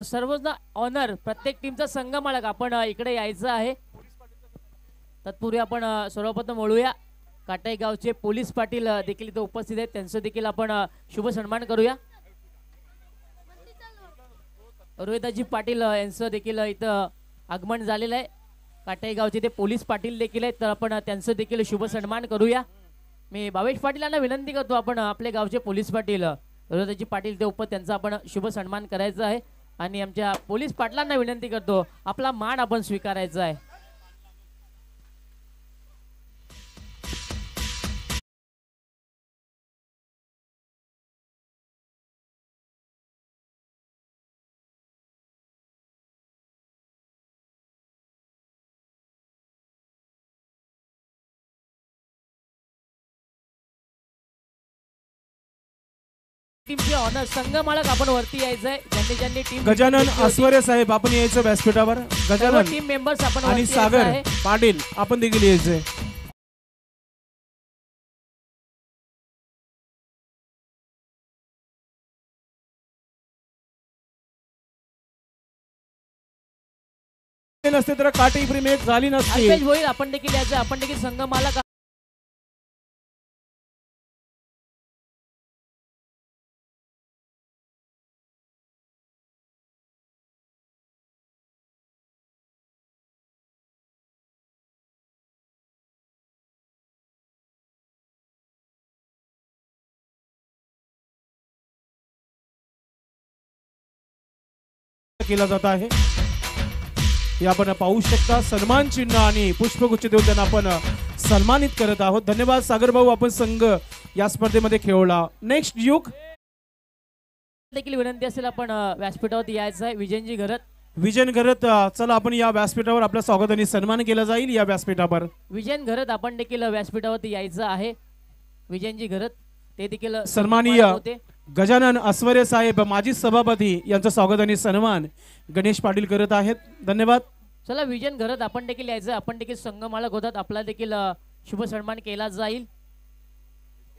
सर्वांना ऑनर प्रत्येक टीमचा संघ मालक आपण इकडे यायचं आहे। तत्पूर्वी आपण सर्वप्रथम वळूया काटाई गावचे पोलीस पाटील देखील इथे उपस्थित आहेत, त्यांचं देखील आपण शुभ सन्मान करूया। रोहिताजी पाटील यांचं देखील इथं आगमन झालेलं आहे। काटाई गावचे ते पोलीस पाटील देखील आहेत, तर आपण त्यांचं देखील शुभ सन्मान करूया। मी भावेश पाटीलांना विनंती करतो आपण आपले गावचे पोलीस पाटील रोहिताजी पाटील ते उपस्थित त्यांचा आपण शुभ सन्मान करायचा आहे आणि आमच्या पोलीस पाटलांना विनंती करतो आपला मान आपण स्वीकारायचा आहे। टीमचे ऑनर संघ मालक आपण वरती यायचंय, ज्यांनी टीम गजानन आस्वारे साहेब आपण यायचं व्यासपीठावर। गजानन टीम मेंबर्स आपण आणि सागर पाटील आपण देखील यायचंय। नसते तर काटी प्रीमियर झाली नसती। अल्पेश होईल आपण देखील यायचं, आपण देखील संघ मालक केला जात आहे। या आपण पाहू शकता सन्मान चिन्ह आणि पुष्पगुच्छ देऊन त्यांना आपण सन्मानित करत आहोत। धन्यवाद सागर भाऊ, आपण संघ या स्पर्धेमध्ये खेळला। नेक्स्ट युग देखील विनंती असेल आपण व्यासपीठावरती यायचं आहे। विजयजी घरत विजयन घरत चला आपण या व्यासपीठावर आपला स्वागत आणि सन्मान केला जाईल। या व्यासपीठावर विजयन घरत आपण देखील व्यासपीठावरती यायचं आहे। विजयजी घरत ते देखील सन्माननीय गजानन आस्वारे साहेब माजी सभापती यांचं स्वागत आणि सन्मान गणेश पाटील करत आहेत। धन्यवाद। चला विजयन घरत आपण देखील यायचं, आपण देखील संघ मालक होतात, आपला देखील शुभ सन्मान केला जाईल।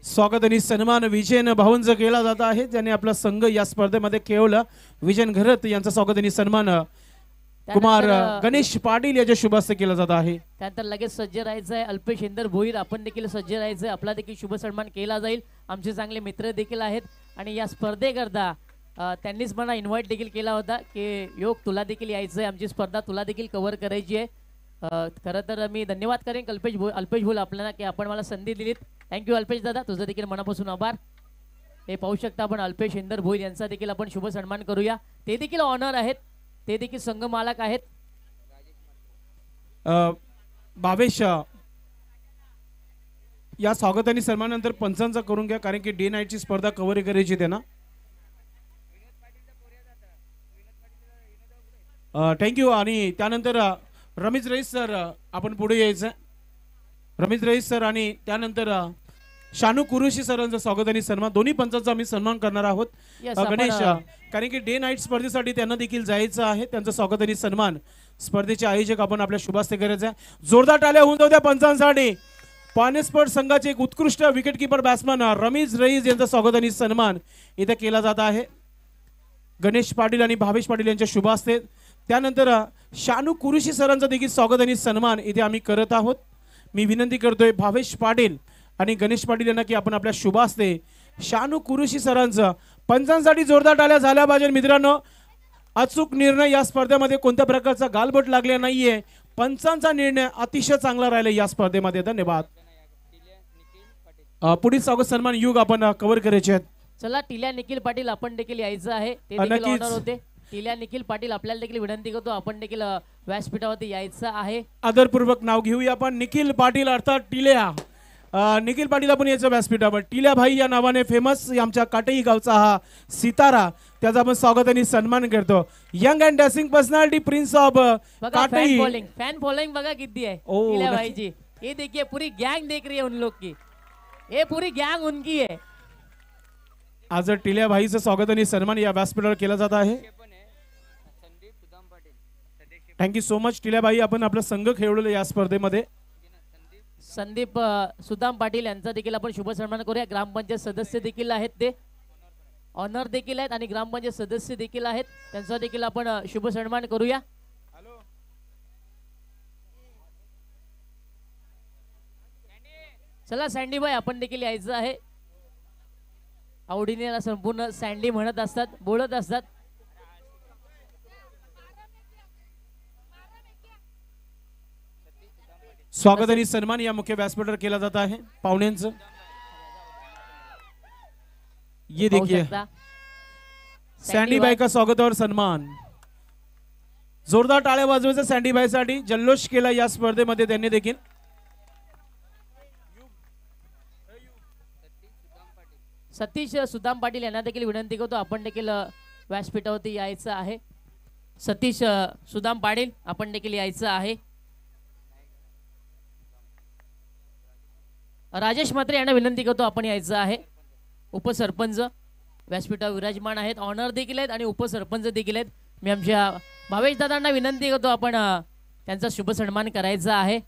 स्वागत आणि सन्मान विजयन भाऊंचा केला जात आहे, ज्यांनी आपला संघ या स्पर्धेमध्ये खेळला। विजयन घरत यांचा स्वागत आणि सन्मान कुमार गणेश पाटील याच्या शुभ हस्ते केला जात आहे। त्यानंतर लगेच सज्ज राहायचं आहे अल्पेश इंदर भोईर, आपण देखील सज्ज राहायचं आहे, आपला देखील शुभ सन्मान केला जाईल। आमचे चांगले मित्र देखील आहेत आणि या स्पर्धेकरता त्यांनीच मला इन्व्हाइट देखील केला होता की योग तुला देखील यायचं आहे, आमची स्पर्धा तुला देखील कव्हर करायची आहे। खरं तर मी धन्यवाद करेन अल्पेश भोईर आपल्याला की आपण मला संधी दिलीत। थँक्यू अल्पेश दादा, तुझं देखील मनापासून आभार। हे पाहू शकता आपण अल्पेश इंदर भोईर यांचा देखील आपण शुभ सन्मान करूया। ते देखील ऑनर आहेत, ते देखील संघ मालक आहेत। भावेश या स्वागत आणि सन्मानानंतर पंचांचा करून घ्या, कारण की डे नाईटची स्पर्धा कव्हर करायची त्यांना। थँक्यू। आणि त्यानंतर रमेश रईस सर आपण पुढे यायचं। रमेश रईस सर आणि त्यानंतर शानू कुरुशी सरांचं स्वागत आणि सन्मान, दोन्ही पंचांचा आम्ही सन्मान करणार आहोत। गणेश कारण की डे नाईट स्पर्धेसाठी त्यांना देखील जायचं आहे, त्यांचं स्वागत आणि सन्मान स्पर्धेचे आयोजक आपण आपल्या शुभास्ते करायचं आहे। जोरदार टाळ्या होऊन जाऊ द्या पंचांसाठी। पानेस्पोर्ट संघाचे एक उत्कृष्ट विकेटकीपर बॅट्समन रमेश रईस यांचा स्वागत आणि सन्मान इथे केला जात आहे गणेश पाटील आणि भावेश पाटील यांच्या शुभास्ते। त्यानंतर शानू कुरुशी सरांचं देखील स्वागत आणि सन्मान इथे आम्ही करत आहोत। मी विनंती करतोय भावेश पाटील आणि गणेश पाटील यांना की आपण आपल्या शुभास्ते शानू कुरुशी सरांचं पंचांसाठी जोरदार टाळ्या झाल्या पाहिजे। मित्रांनो, अचूक निर्णय या स्पर्धेमध्ये कोणत्या प्रकारचा गालबोट लागले नाहीये, पंचांचा निर्णय अतिशय चांगला राहिला या स्पर्धेमध्ये। धन्यवाद। पुढील स्वागत सन्मान युग आपण कव्हर करायचे आहेत। चला टिल्या निखिल पाटील आपण देखील यायचं आहे, ते देखील ऑनर होते। टिल्या निखिल पाटील आपल्याला देखील विनंती करतो आपण देखील व्यासपीठावरती यायचं आहे। आदरपूर्वक नाव घेऊया आपण निखिल पाटील अर्थात टिल्या। निखिल पाटील आपण यायचं व्यासपीठावर। टिल्या भाई या नावाने फेमस आमच्या काटई गावचा हा सितारा, त्याचा आपण स्वागत आणि सन्मान करतो। Young and dashing personality prince of Katai. Fan following बघा किती है टिल्या भाई जी, ये देखिए पूरी गैंग देख रही है उन लोग की, ये पूरी गैंग उनकी है। आज टिल्या भाईचं स्वागत आणि सन्मान या व्यासपीठावर केला जात आहे। थँक्यू सो मच टिल्या भाई, आपण आपला संघ खेळवलेला या स्पर्धेमध्ये। संदीप सुदाम पाटील यांचा देखील आपण शुभ सन्मान करूया। ग्रामपंचायत सदस्य देखील आहेत ते। ऑनर देखील आहेत आणि ग्रामपंचायत सदस्य देखील आहेत, त्यांचा देखील आपण शुभ सन्मान करूया. चला सँडी बाई, आपण देखील यायचं आहे. आवडीने याला संपूर्ण सँडी म्हणत असतात, बोलत असतात. स्वागत आणि सन्मान या मुख्य व्यासपीठावर केला जात आहे पाहुण्यांचं. ये पाहू देखिए शकता. सँडी बाई का स्वागत और सन्मान. जोरदार टाळ्या वाजवायचं सँडी बाई साठी. जल्लोष केला या स्पर्धेमध्ये त्यांनी देखील. सतीश सुदाम पाटील यांना देखील विनंती करतो, आपण देखील व्यासपीठावरती यायचं आहे. सतीश सुदाम पाटील, आपण देखील यायचं आहे. राजेश म्हात्रे यांना विनंती करतो, आपण यायचं आहे. उपसरपंच व्यासपीठावर विराजमान आहेत, ऑनर देखील आहेत आणि उपसरपंच देखील आहेत. मी आमच्या भावेश दादांना विनंती करतो, आपण त्यांचा शुभ सन्मान करायचा आहे.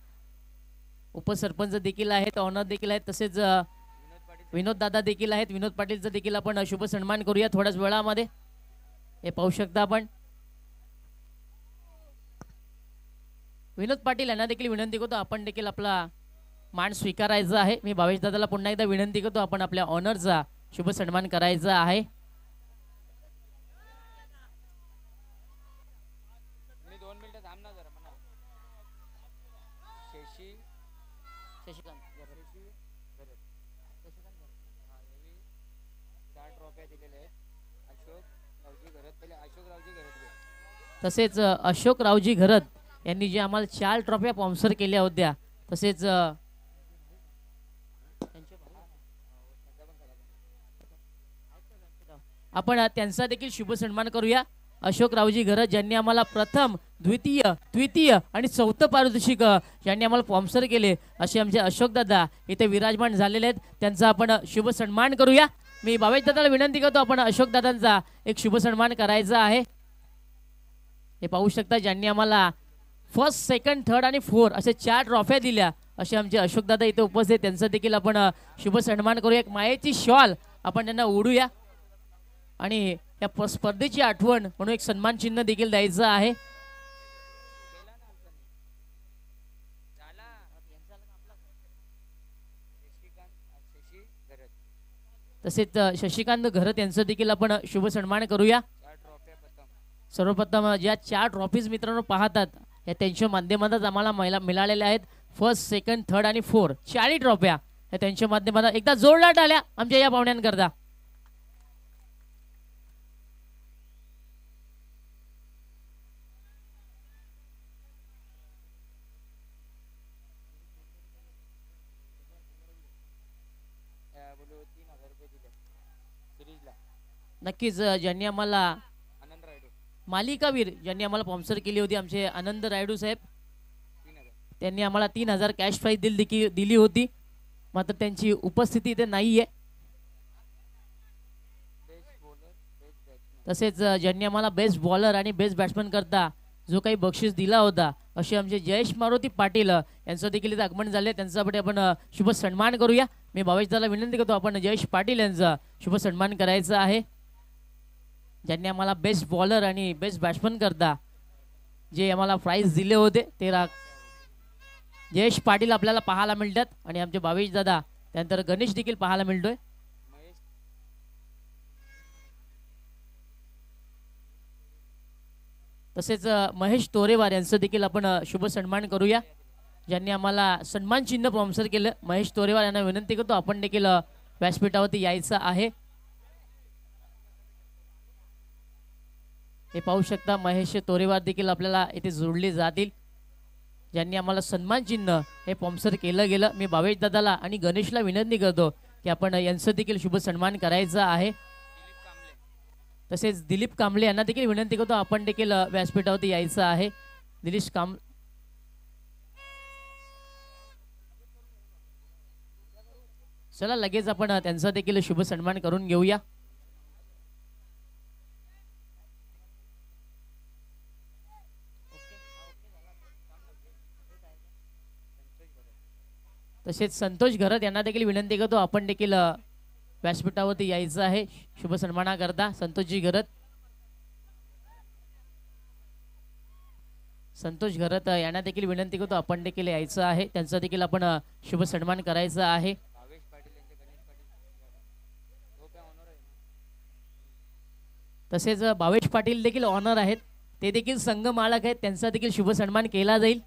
उपसरपंच देखील आहेत, ऑनर देखील आहेत, तसेच विनोद दादा देखील आहेत. विनोद पाटीलचा देखील आपण शुभ सन्मान करूया थोड्याच वेळामध्ये. हे पाहू शकता आपण. विनोद पाटील यांना देखील विनंती करतो, आपण देखील आपला मान स्वीकारायचा आहे. मी भावेश दादाला पुन्हा एकदा विनंती करतो, आपण आपल्या ऑनरचा शुभ सन्मान करायचा आहे. तसेच अशोकरावजी घरत यांनी जे आम्हाला 4 ट्रॉफ्या स्पॉन्सर केल्या होत्या, तसेच आपण त्यांचा देखील शुभ सन्मान करूया. अशोकरावजी घरत ज्यांनी आम्हाला प्रथम, द्वितीय, तृतीय आणि चौथं पारितोषिक ज्यांनी आम्हाला स्पॉन्सर केले, असे आमचे अशोक दादा इथे विराजमान झालेले आहेत. त्यांचा आपण शुभ सन्मान करूया. मी भावेश दादाला विनंती करतो, आपण अशोक दादांचा एक शुभ सन्मान करायचा आहे. हे पाहू शकता, ज्यांनी आम्हाला फर्स्ट, सेकंड, थर्ड आणि 4 असे 4 ट्रॉफ्या दिल्या, असे आमचे अशोक दादा इथे उपस्थित. त्यांचा देखील आपण शुभ सन्मान करूया. एक मायेची शॉल आपण त्यांना ओढूया आणि या स्पर्धेची आठवण म्हणून एक सन्मान चिन्ह देखील द्यायचं आहे. तसेच शशिकांत घरत यांचं देखील आपण शुभ सन्मान करूया. सर्वप्रथम ज्या 4 ट्रॉफीज मित्रांनो पाहतात, या त्यांच्या माध्यमातून आम्हाला मिळालेल्या आहेत. फर्स्ट, सेकंड, थर्ड आणि 4 40 ट्रॉफ्या या त्यांच्या माध्यमातून. एकदा जोरदार टाळ्या आमच्या या पाहुण्यांकरता. नक्कीच ज्यांनी आम्हाला मालिकावीर ज्यांनी आम्हाला स्पॉन्सर केली होती, आमचे आनंद रायडू साहेब, त्यांनी आम्हाला 3000 कॅश प्राइज दिली होती. मात्र त्यांची उपस्थिती इथे नाहीये. तसेच ज्यांनी आम्हाला बेस्ट बॉलर आणि बेस्ट बॅट्समन करता जो काही बक्षीस दिला होता, असे आमचे जयेश मारुती पाटील यांचं देखील इथे आगमन झाले. त्यांच्यासाठी आपण शुभ सन्मान करूया. मी भावेश दादाला विनंती करतो, आपण जयेश पाटील यांचा शुभ सन्मान करायचा आहे. ज्यांनी आम्हाला बेस्ट बॉलर आणि बेस्ट बॅट्समन करता जे आम्हाला प्राइज दिले होते, ते जयेश पाटील आपल्याला पाहायला मिळतात आणि आमचे भावेश दादा, त्यानंतर गणेश देखील पाहायला मिळतोय. तसेच महेश तोरेवार यांचं देखील आपण शुभ सन्मान करूया. ज्यांनी आम्हाला सन्मान चिन्ह स्पॉन्सर केलं, महेश तोरेवार यांना विनंती करतो, आपण देखील व्यासपीठावरती यायचं आहे. हे पाहू शकता, महेश तोरेवार देखील आपल्याला इथे जोडले जातील, ज्यांनी आम्हाला सन्मान चिन्ह हे स्पॉन्सर केलं गेलं. मी भावेश दादाला आणि गणेशला विनंती करतो की आपण यांचं देखील शुभ सन्मान करायचा आहे. तसेच दिलीप कांबळे यांना देखील विनंती करतो, आपण देखील व्यासपीठावरती यायचं आहे. चला लगेच आपण त्यांचा देखील शुभ सन्मान करून घेऊया. तसेच संतोष घरत यांना देखील विनंती करतो, आपण देखील व्यासपीठावरती यायचं आहे शुभ सन्मानाकरता. संतोषजी घरत, संतोष घरत यांना देखील विनंती करतो आपण देखील यायचं आहे. त्यांचा देखील आपण शुभ सन्मान करायचा आहे. तसेच भावेश पाटील देखील ऑनर आहेत, ते देखील संघ मालक आहेत, त्यांचा देखील शुभ सन्मान केला जाईल.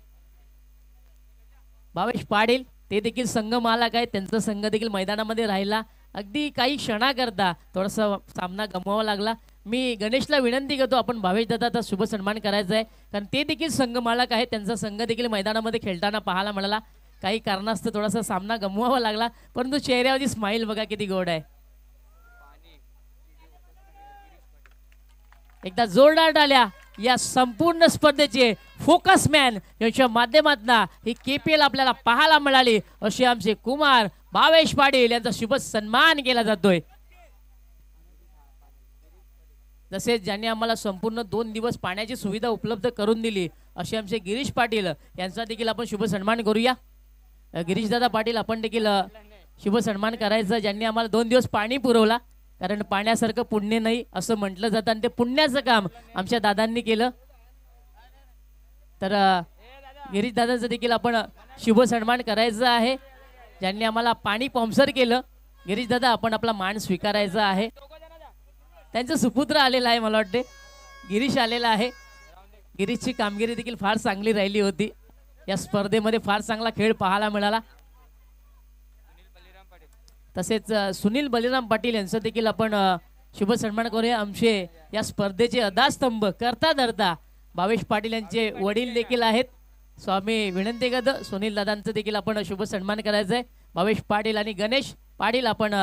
भावेश पाटील ते देखील संघ मालक आहेत, त्यांचा संघ देखील मैदानामध्ये राहिला. अगदी काही क्षणाकरता थोडासा सामना गमवावा लागला. मी गणेशला विनंती करतो आपण भावेश दादाचा शुभ सन्मान करायचा आहे, कारण ते देखील संघ मालक आहेत, त्यांचा संघ देखील मैदानामध्ये खेळताना पाहायला मिळाला. काही कारणास्तव थोडासा सामना गमवावा लागला, परंतु चेहऱ्यावरची स्माईल बघा किती गोड आहे. एकदा जोरदार टाळ्या या संपूर्ण स्पर्धेचे फोकस मॅन यांच्या माध्यमातून ही KPL आपल्याला पाहायला मिळाली. असे आमचे कुमार भावेश पाटील यांचा शुभ सन्मान केला जातोय. तसेच ज्यांनी आम्हाला संपूर्ण 2 दिवस पाण्याची सुविधा उपलब्ध करून दिली असे आमचे गिरीश पाटील यांचा देखील आपण शुभ सन्मान करूया. गिरीश दादा पाटील आपण देखील शुभ सन्मान करायचा, ज्यांनी आम्हाला 2 दिवस पाणी पुरवला. कारण पाण्यासारखं पुण्य नाही असं म्हटलं जातं आणि ते पुण्याचं काम आमच्या दादांनी केलं. तर गिरीश दादांचं देखील आपण शुभ सन्मान करायचं आहे, ज्यांनी आम्हाला पाणी स्पॉन्सर केलं. गिरीश दादा आपण आपला मान स्वीकारायचा आहे. त्यांचं सुपुत्र आलेलं आहे, मला वाटते गिरीश आलेला आहे. गिरीशची कामगिरी देखील फार चांगली राहिली होती. या स्पर्धेमध्ये फार चांगला खेळ पाहायला मिळाला. तसेच सुनील बलिराम पाटील यांचं देखील आपण शुभ सन्मान करूया. आमचे या स्पर्धेचे आधारस्तंभ करता धरता भावेश पाटील यांचे वडील देखील आहेत. स्वामी विनंती करतो सुनील दादांचं देखील आपण शुभ सन्मान करायचा आहे. भावेश पाटील आणि गणेश पाटील आपण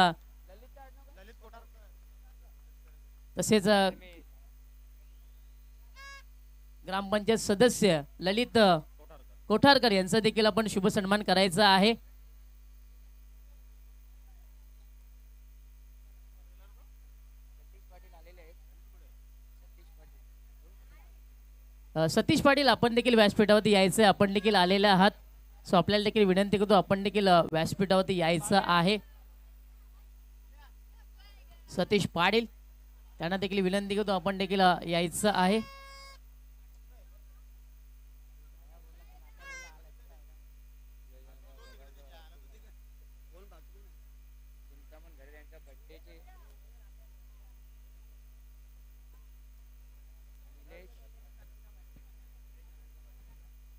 तसेच ग्रामपंचायत सदस्य ललित कोठारकर यांचा देखील आपण शुभ सन्मान करायचा आहे. सतीश पाटील आपण देखील व्यासपीठावरती यायचं, आपण देखील आलेले आहात. सो आपल्याला देखील विनंती करतो आपण देखील व्यासपीठावरती यायचं आहे. सतीश पाटील त्यांना देखील विनंती करतो आपण देखील यायचं आहे.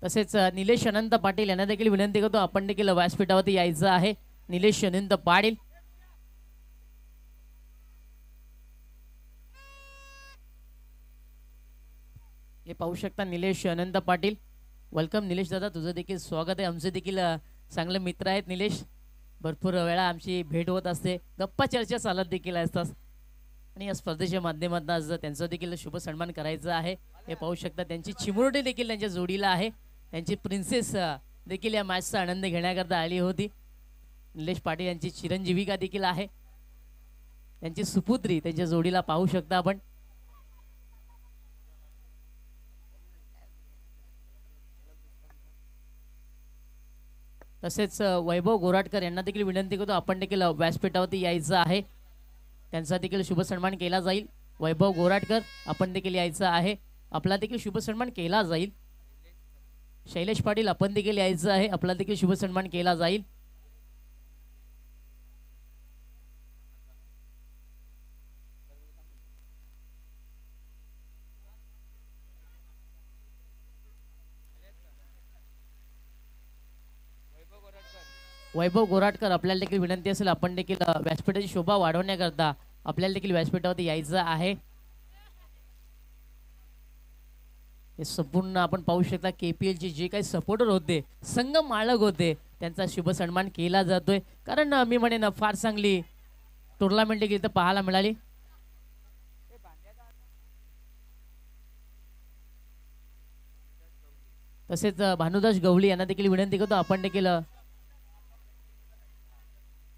तसेच निलेश अनंत पाटील यांना देखील विनंती करतो आपण देखील व्यासपीठावरती यायचं आहे. निलेश अनंत पाटील हे पाहू शकता. निलेश अनंत पाटील वेलकम. निलेश दादा तुझं देखील स्वागत आहे. आमचे देखील चांगले मित्र आहेत निलेश. भरपूर वेळा आमची भेट होत असते, गप्पा चर्चा चालत देखील असतात आणि या स्पर्धेच्या माध्यमातून आज त्यांचा देखील शुभ सन्मान करायचा आहे. हे पाहू शकता त्यांची चिमुरडी देखील त्यांच्या जोडीला आहे. त्यांची प्रिन्सेस देखील या मॅचचा आनंद घेण्याकरता आली होती. निलेश पाटील यांची चिरंजीविका देखील आहे. त्यांची सुपुत्री त्यांच्या जोडीला पाहू शकता आपण. तसेच वैभव गोराटकर यांना देखील विनंती करतो आपण देखील व्यासपीठावरती यायचं आहे. त्यांचा देखील शुभ सन्मान केला जाईल. वैभव गोराटकर आपण देखील यायचं आहे, आपला देखील शुभ सन्मान केला जाईल. शैलेश पाटील आपण देखील यायचं आहे, आपला देखील शुभ सन्मान केला जाईल. वैभव गोराटकर आपल्याला देखील विनंती असेल आपण देखील व्यासपीठाची शोभा वाढवण्याकरता आपल्याला देखील व्यासपीठावरती यायचं आहे. हे संपूर्ण आपण पाहू शकता KPL चे जे काही सपोर्टर होते, संघ मालक होते, त्यांचा शुभ सन्मान केला जातोय. कारण मी म्हणेन फार चांगली टुर्नामेंट देखील इथं पाहायला मिळाली. तसेच भानुदास गवळी यांना देखील विनंती करतो आपण देखील.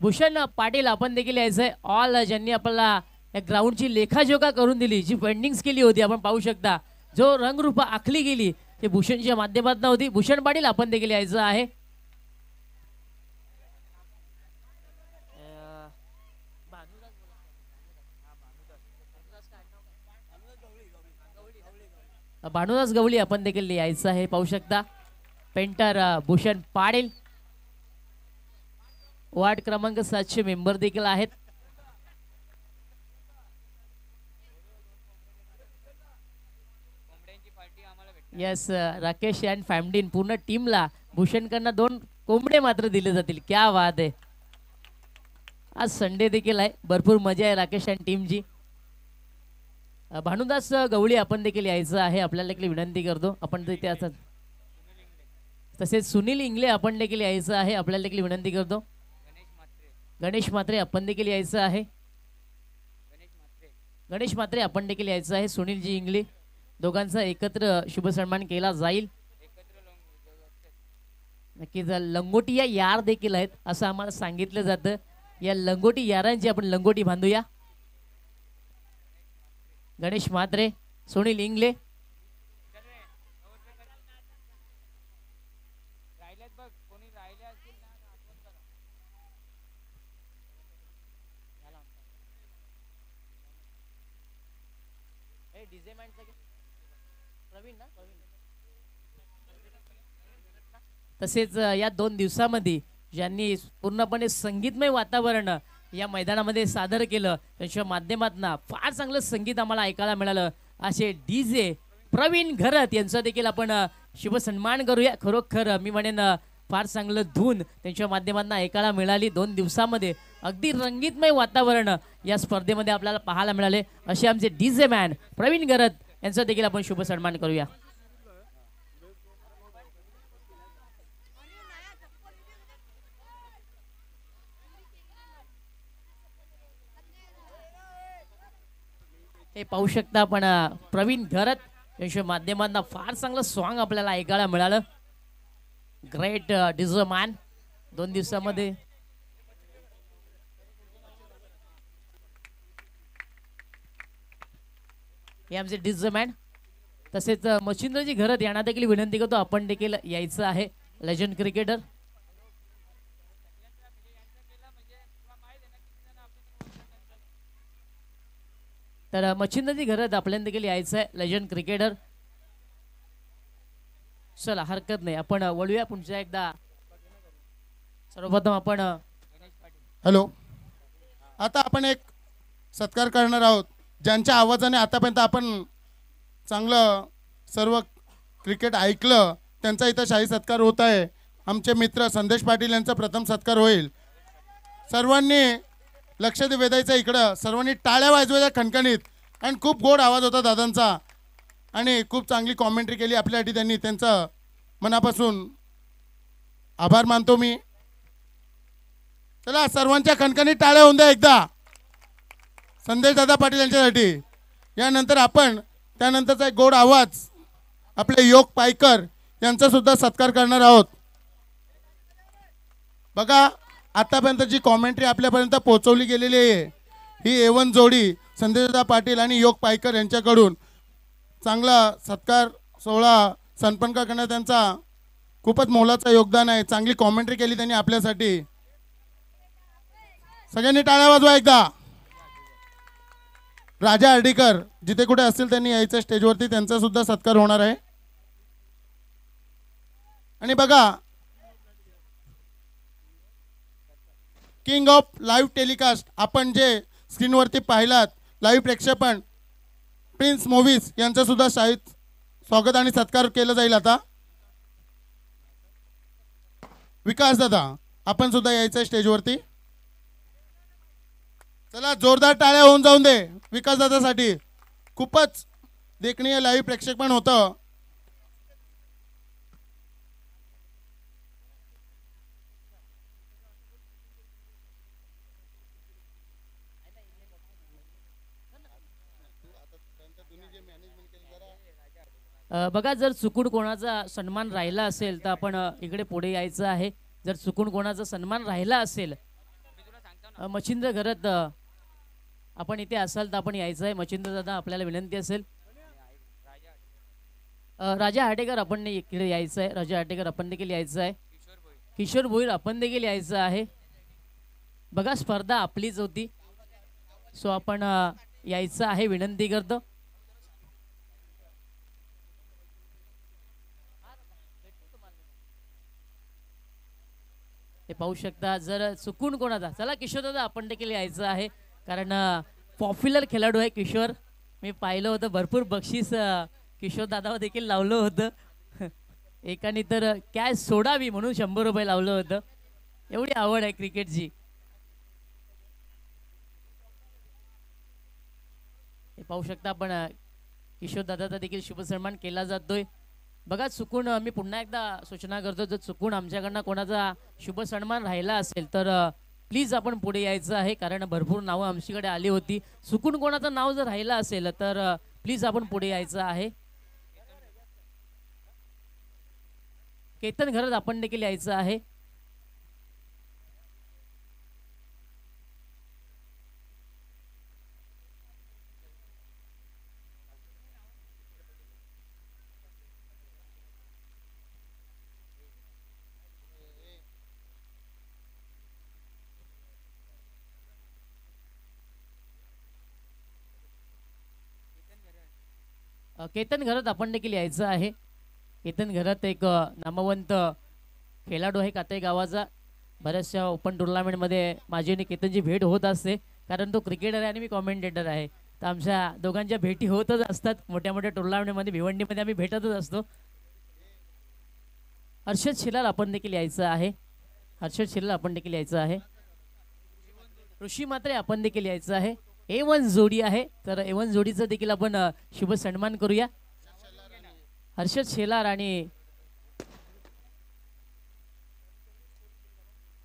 भूषण पाटील आपण देखील यायचंय. ऑल ज्यांनी आपल्याला या ग्राउंडची लेखाजोखा करून दिली, जी पेंडिंग्स केली होती आपण पाहू शकता, जो रंगरूप आखली गेली ते भूषणच्या माध्यमातून होती. भूषण पाटील आपण देखील यायचं आहे. भानुदास गवळी आपण देखील यायचं आहे, पाहू शकता. पेंटर भूषण पाटील, वार्ड क्रमांक 700 मेंबर देखील आहेत. यस, राकेश अँड फॅमिली पूर्ण टीमला भूषणकडनं 2 कोंबडे मात्र दिले जातील. क्या बात आहे. आज संडे देखील आहे, भरपूर मजा आहे राकेश अँड टीमची. भानुदास गवळी आपण देखील यायचं आहे, आपल्याला देखील विनंती करतो. आपण तिथे असतात. तसेच सुनील इंगले आपण देखील यायचं आहे, आपल्याला देखील विनंती करतो. गणेश म्हात्रे आपण देखील यायचं आहे. गणेश म्हात्रे आपण देखील यायचं आहे. सुनीलजी इंगले दोघांचा एकत्र शुभ सन्मान केला जाईल. नक्कीच लंगोटी या यार देखील आहेत असं आम्हाला सांगितलं जातं. या लंगोटी यारांची आपण लंगोटी बांधूया. गणेश म्हात्रे, सुनील इंगले, तसेच या 2 दिवसामध्ये ज्यांनी पूर्णपणे संगीतमय वातावरण या मैदानामध्ये सादर केलं त्यांच्या माध्यमातून फार चांगलं संगीत आम्हाला ऐकायला मिळालं. असे डीजे प्रवीण घरत यांचा देखील आपण शुभ सन्मान करूया. खरोखर मी म्हणेन फार चांगलं धून त्यांच्या माध्यमातून ऐकायला मिळाली. 2 दिवसामध्ये अगदी रंगीतमय वातावरण या स्पर्धेमध्ये आपल्याला पाहायला मिळाले. असे आमचे डीजे मॅन प्रवीण घरत यांचा देखील आपण शुभ सन्मान करूया. हे पाहू शकता आपण प्रवीण घरत यांच्या माध्यमातून फार चांगलं सॉन्ग आपल्याला ऐकायला मिळालं. ग्रेट डीजे मॅन 2 दिवसामध्ये. हे आमचे डीजे मॅन. तसेच मच्छिंद्रजी घरत यांना देखील विनंती करतो आपण देखील यायचं आहे. Legend cricketer. तर मच्छिंद्रजी घरत आपल्याला देखील यायचं आहे. Legend cricketer. चला हरकत नाही, आपण वळूया पुढच्या एकदा. सर्वप्रथम आपण हॅलो, आता आपण एक सत्कार करणार आहोत ज्यांच्या आवाजाने आतापर्यंत आपण चांगलं सर्व क्रिकेट ऐकलं. त्यांचा इथं शाही सत्कार होत आहे. आमचे मित्र संदेश पाटील यांचा प्रथम सत्कार होईल. सर्वांनी लक्ष वेधायचं इकडं. सर्वांनी टाळ्या वाजवायच्या खणखणीत. आणि खूप गोड आवाज होता दादांचा आणि खूप चांगली कॉमेंट्री केली आपल्यासाठी. त्यांनी त्यांचं मनापासून आभार मानतो मी. चला सर्वांच्या खणखणीत टाळ्या होऊन द्या एकदा संदेश दादा पाटील यांच्यासाठी. यानंतर आपण त्यानंतरचा एक गोड आवाज आपले योग पायकर यांचा सुद्धा सत्कार करणार आहोत. बघा आतापर्यंत जी कॉमेंट्री आपल्यापर्यंत पोहोचवली गेलेली आहे ही A1 जोडी संदेशदा पाटील आणि योग पायकर यांच्याकडून चांगला सत्कार सोहळा संपन्न करण्यात त्यांचा खूपच मोलाचं योगदान आहे. चांगली कॉमेंट्री केली त्यांनी आपल्यासाठी. सगळ्यांनी टाळ्या वाजवा एकदा. राजा हर्डीकर जिथे कुठे असतील त्यांनी यायचं स्टेजवरती. त्यांचा सुद्धा सत्कार होणार आहे. आणि बघा किंग ऑफ लाईव्ह टेलिकास्ट आपण जे स्क्रीनवरती पाहिलात लाईव्ह प्रेक्षेपण प्रिन्स मूव्हीज यांचं सुद्धा शाहीत स्वागत आणि सत्कार केला जाईल. आता विकास दादा आपण सुद्धा यायचं स्टेजवरती. चला जोरदार टाळ्या होऊन जाऊन दे विकास दादासाठी. खूपच देखणीय लाईव्ह प्रेक्षेपण होतं. बघा जर चुकून कोणाचा सन्मान राहिला असेल तर आपण इकडे पुढे यायचं आहे. जर चुकून कोणाचा सन्मान राहिला असेल मच्छिंद्र घरत आपण इथे असाल तर आपण यायचं आहे. मच्छिंद्र दादा आपल्याला विनंती असेल. राजा हाटेकर आपण इकडे यायचं आहे. राजा हाटेकर आपण देखील यायचं आहे. किशोर भोईर आपण देखील यायचं आहे. बघा स्पर्धा आपलीच होती सो आपण यायचं आहे विनंती करतो. ते पाहू शकता. जर चुकून कोणाचा, चला किशोर दादा आपण देखील यायचं आहे, कारण पॉप्युलर खेळाडू आहे किशोर. मी पाहिलं होतं भरपूर बक्षीस किशोर दादावर देखील लावलं होतं. एकाने तर कॅश सोडावी म्हणून 100 रुपये लावलं होतं. एवढी आवड आहे क्रिकेटची. हे पाहू शकता आपण किशोर दादाचा देखील शुभ सन्मान केला जातोय. बघा चुकून मी पुन्हा एकदा सूचना करतो, जर चुकून आमच्याकडनं कोणाचा शुभ सन्मान राहिला असेल तर प्लीज आपण पुढे यायचं आहे, कारण भरपूर नावं आमच्याकडे आली होती. चुकून कोणाचं नाव जर राहिलं असेल तर प्लीज आपण पुढे यायचं आहे. केतन घरत आपण देखील यायचं आहे. केतन घरात आपण देखील यायचं आहे. केतन घरात एक नामवंत खेळाडू आहे कातई गावाचा. बऱ्याचशा ओपन टुर्नामेंटमध्ये माझी आणि केतनची भेट होत असते, कारण तो क्रिकेटर आहे आणि मी कॉमेंटेटर आहे. तर आमच्या दोघांच्या भेटी होतच असतात. मोठ्या मोठ्या टुर्नामेंटमध्ये भिवंडीमध्ये आम्ही भेटतच असतो. हर्षद शिलाल आपण देखील यायचं आहे. हर्षद शिलाल आपण देखील यायचं आहे. ऋषी मात्रे आपण देखील यायचं आहे. A1 जोडी आहे, तर A1 जोडीचं देखील आपण शुभ सन्मान करूया. हर्षद शेलार आणि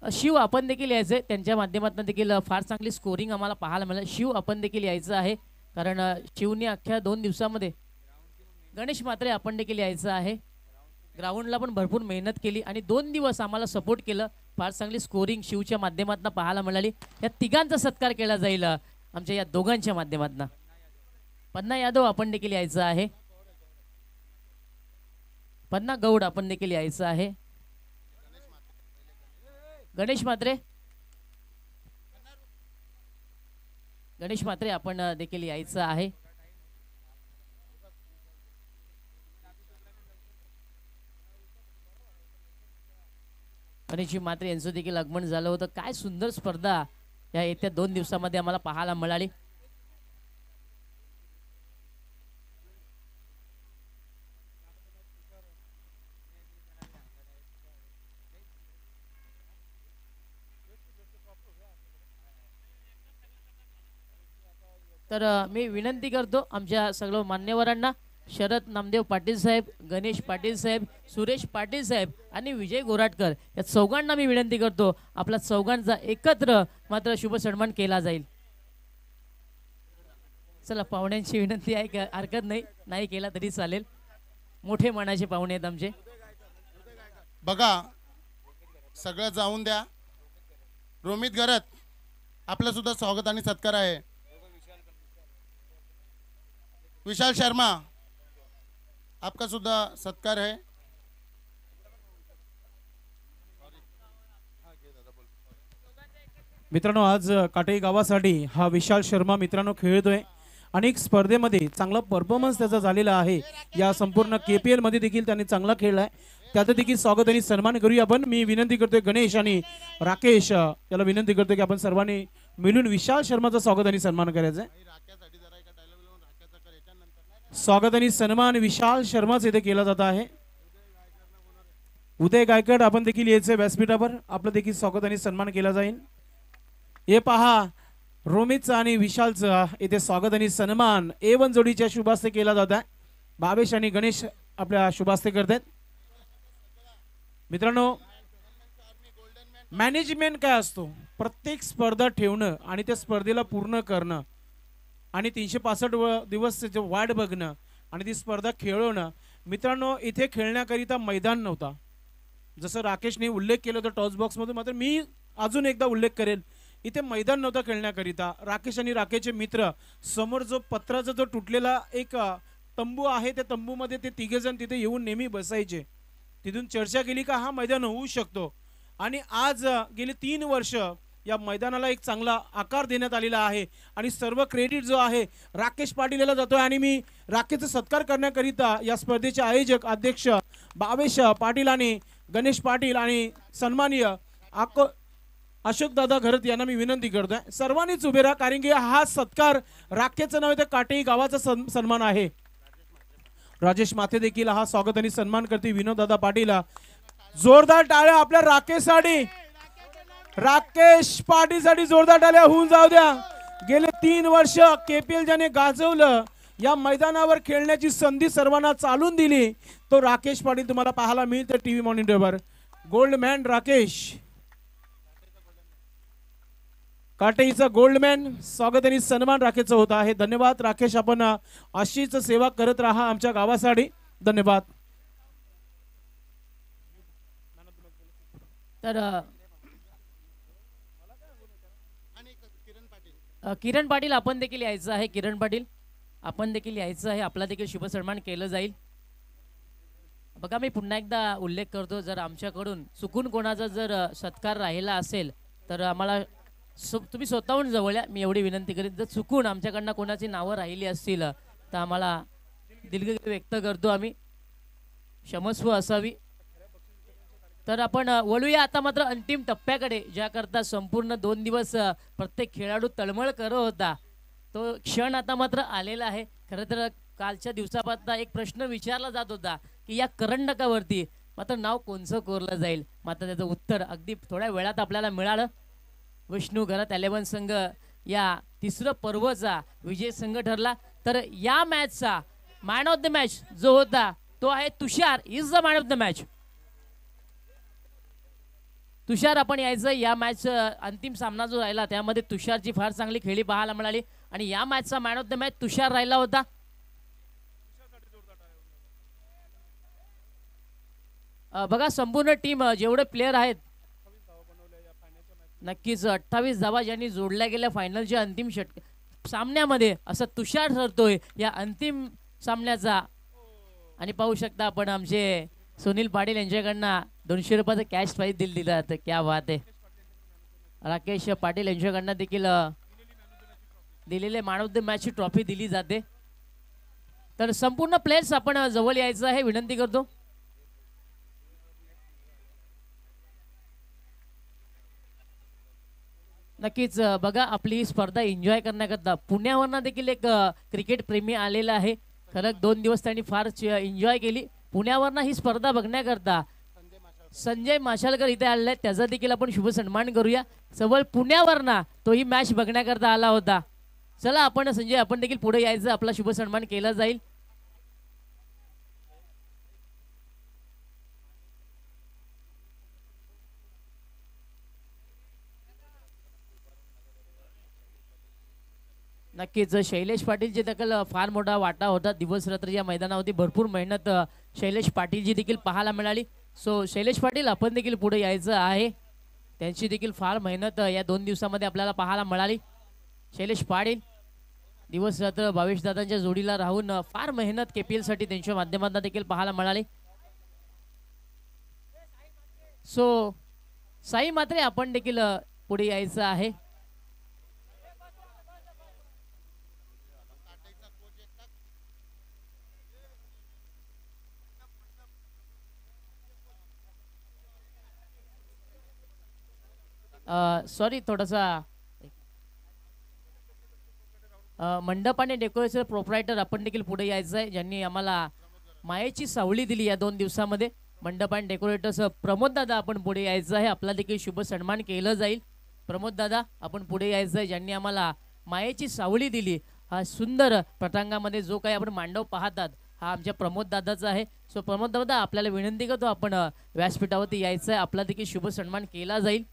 शिव आपण देखील यायचंय. त्यांच्या माध्यमातून देखील फार चांगली स्कोरिंग आम्हाला पाहायला मिळाली. शिव आपण देखील यायचं आहे, कारण शिवने अख्ख्या 2 दिवसामध्ये. गणेश मात्रे आपण देखील यायचं आहे. ग्राउंडला पण भरपूर मेहनत केली आणि 2 दिवस आम्हाला सपोर्ट केलं. फार चांगली स्कोरिंग शिवच्या माध्यमातून पाहायला मिळाली. या तिघांचा सत्कार केला जाईल आमच्या या दोघांच्या माध्यमातून. पन्ना यादव आपण देखील यायचं आहे. पन्ना गौड आपण देखील यायचं आहे. गणेश मात्रे, गणेश मात्रे आपण देखील यायचं आहे. गणेश मात्रे यांचं देखील आगमन झालं होतं. काय सुंदर स्पर्धा या येत्या 2 दिवसामध्ये आम्हाला पाहायला मिळाली. तर मी विनंती करतो आमच्या सगळं मान्यवरांना, शरद नामदेव पाटील साहेब, गणेश पाटील साहेब, सुरेश पाटील साहेब आणि विजय गोराटकर या चौघांना मी विनंती करतो, आपला चौघांचा एकत्र मात्र शुभ सन्मान केला जाईल. चला, पाहुण्यांची विनंती आहे, हरकत नाही, नाही केला तरी चालेल. मोठे मनाचे पाहुणे आहेत आमचे. बघा, सगळं जाऊन द्या. रोमित घरत आपलं सुद्धा स्वागत आणि सत्कार आहे. विशाल शर्मा आपका सुद्धा सत्कार है. मित्रांनो, आज काटई गावासाठी हा विशाल शर्मा मित्रांनो खेळतोय. अनेक स्पर्धेमध्ये चांगला परफॉर्मन्स त्याचा झालेला आहे. या संपूर्ण KPL मध्ये देखील त्याने चांगला खेळलाय. त्याचं देखील स्वागत आणि सन्मान करूया आपण. मी विनंती करतोय गणेश आणि राकेश याला विनंती करतोय की आपण सर्वांनी मिळून विशाल शर्माचं स्वागत आणि सन्मान करायचं आहे. स्वागत आणि सन्मान विशाल शर्माच इथे केला जात आहे. उदय गायकड आपण देखील यायचे व्यासपीठावर, आपलं देखील स्वागत आणि सन्मान केला जाईल. हे पहा, रोमितचं आणि विशालचं इथे स्वागत आणि सन्मान A1 जोडीच्या शुभास्ते केला जात आहे. भावेश आणि गणेश आपल्या शुभास्ते करतात. मित्रांनो, मॅनेजमेंट काय असतो? प्रत्येक स्पर्धा ठेवणं आणि त्या स्पर्धेला पूर्ण करणं आणि 365 दिवस वाट बघणं आणि ती स्पर्धा खेळवणं. मित्रांनो, इथे खेळण्याकरिता मैदान नव्हता. जसं राकेशने उल्लेख केला होता टॉस बॉक्समध्ये, मात्र मी अजून एकदा उल्लेख करेल, इथे मैदान नव्हतं खेळण्याकरिता. राकेश आणि राकेशचे मित्र समोर जो पत्राचा जो तुटलेला एक तंबू आहे, त्या तंबूमध्ये ते तिघेजण तिथे येऊन नेहमी बसायचे. तिथून चर्चा केली का हा मैदान होऊ शकतो. आणि आज गेली 3 वर्ष या मैदानाला एक चांगला आकार देण्यात आलेला आहे आणि सर्व क्रेडिट जो आहे राकेश पाटील याला जातोय. आणि मी राकेशचा सत्कार करण्याकरिता या स्पर्धेचे आयोजक अध्यक्ष भावेश पाटील आणि गणेश पाटील आणि सन्माननीय अशोक दादा घरत यांना मी विनंती करतोय सर्वांनीच उभे राहा, कारण की हा सत्कार राखेचा नव्हे तर काटेही गावाचा सन्मान आहे. राजेश माथे देखील हा स्वागत आणि सन्मान करते. विनोद दादा पाटील, जोरदार टाळ्या आपल्या राकेशसाठी, राकेश पाटीलसाठी जोरदार टाळ्या होऊन जाऊ द्या. गेले 3 वर्ष KPL ज्याने गाजवलं, या मैदानावर खेळण्याची संधी सर्वांना चालून दिली, तो राकेश पाटील तुम्हाला पाहायला मिळते टीव्ही मॉनिटरवर. गोल्डमॅन राकेश, काटेईचा गोल्डमॅन, स्वागत आणि सन्मान राकेशचा होता आहे. धन्यवाद राकेश, आपण अशीच सेवा करत राहा आमच्या गावासाठी. धन्यवाद. तर किरण पाटील आपण देखील यायचं आहे. किरण पाटील आपण देखील यायचं आहे. आपला देखील शुभ सन्मान केलं जाईल. बघा, मी पुन्हा एकदा उल्लेख करतो, जर आमच्याकडून चुकून कोणाचा जर सत्कार राहिला असेल तर आम्हाला तुम्ही स्वतःहून जवळ या, मी एवढी विनंती करीन. जर चुकून आमच्याकडनं कोणाची नावं राहिली असतील तर आम्हाला दिलगिरी व्यक्त करतो आम्ही, क्षमस्व असावी. तर आपण वळूया आता मात्र अंतिम टप्प्याकडे, ज्याकरता संपूर्ण 2 दिवस प्रत्येक खेळाडू तळमळ करत होता. तो क्षण आता मात्र आलेला आहे. खरं तर कालच्या दिवसापासून एक प्रश्न विचारला जात होता की या करंडकावरती मात्र नाव कोणचं कोरलं जाईल. मात्र त्याचं उत्तर अगदी थोड्या वेळात आपल्याला मिळालं. विष्णू घरात 11 संघ या तिसरं पर्वचा विजय संघ ठरला. तर या मॅचचा मॅन ऑफ द मॅच जो होता तो आहे Tushar, is the man of the match. Tushar आपण यायचं. या मॅच अंतिम सामना जो राहिला त्यामध्ये तुषारची फार चांगली खेळी पाहायला मिळाली आणि या मॅचचा मॅन ऑफ द मॅच तुषार राहिला होता. बघा, संपूर्ण टीम जेवढे प्लेयर आहेत, नक्कीच 28 धावा ज्यांनी जोडल्या गेल्या फायनलच्या अंतिम सामन्यामध्ये, असं तुषार ठरतोय या अंतिम सामन्याचा. आणि पाहू शकता आपण आमचे सुनील पाटील यांच्याकडनं 200 रुपयाचं कॅश प्राईज दिलं जातं. क्या बात आहे. राकेश पाटील यांच्याकडनं देखील दिलेले मॅन ऑफ द मॅच ची ट्रॉफी दिली जाते. तर संपूर्ण प्लेयर्स आपण जवळ यायचं आहे, विनंती करतो. नक्कीच बघा, आपली ही स्पर्धा एन्जॉय करण्याकरता पुण्यावरनं देखील एक क्रिकेट प्रेमी आलेला आहे. खरं 2 दिवस त्यांनी फार एन्जॉय केली. पुण्यावरनं ही स्पर्धा बघण्याकरता संजय माशालकर इथे आलेले आहेत, त्याचा देखील आपण शुभ सन्मान करूया. सबळ पुण्यावरनं तो ही मॅच बघण्याकरता आला होता. चला आपण संजय, आपण देखील पुढे यायचं, आपला शुभ सन्मान केला जाईल. नक्कीच शैलेश पाटीलची देखील फार मोठा वाटा होता. दिवस रात्र या मैदानावरती भरपूर मेहनत शैलेश पाटीलची देखील पाहायला मिळाली. सो शैलेश पाटील आपण देखील पुढे यायचं आहे. त्यांची देखील फार मेहनत या 2 दिवसामध्ये आपल्याला पाहायला मिळाली. शैलेश पाटील दिवस रात्र भावेश दादांच्या जोडीला राहून फार मेहनत KPL साठी त्यांच्या माध्यमातून देखील पाहायला मिळाली. सो साई मात्रे आपण देखील पुढे यायचं आहे. सॉरी, थोडासा मंडप आणि डेकोरेशन प्रोप्रायटर आपण देखील पुढे यायचं आहे, ज्यांनी आम्हाला मायेची सावली दिली या 2 दिवसामध्ये. मंडप आणि डेकोरेटर्स प्रमोद दादा आपण पुढे यायचं आहे, आपला देखील शुभ सन्मान केलं जाईल. प्रमोद दादा आपण पुढे यायचं आहे, ज्यांनी आम्हाला मायेची सावली दिली. हा सुंदर पटांगामध्ये जो काही आपण मांडव पाहतात हा आमच्या प्रमोद दादाचा आहे. सो प्रमोद दादा आपल्याला विनंती करतो, आपण व्यासपीठावरती यायचं आहे, आपला देखील शुभ सन्मान केला जाईल.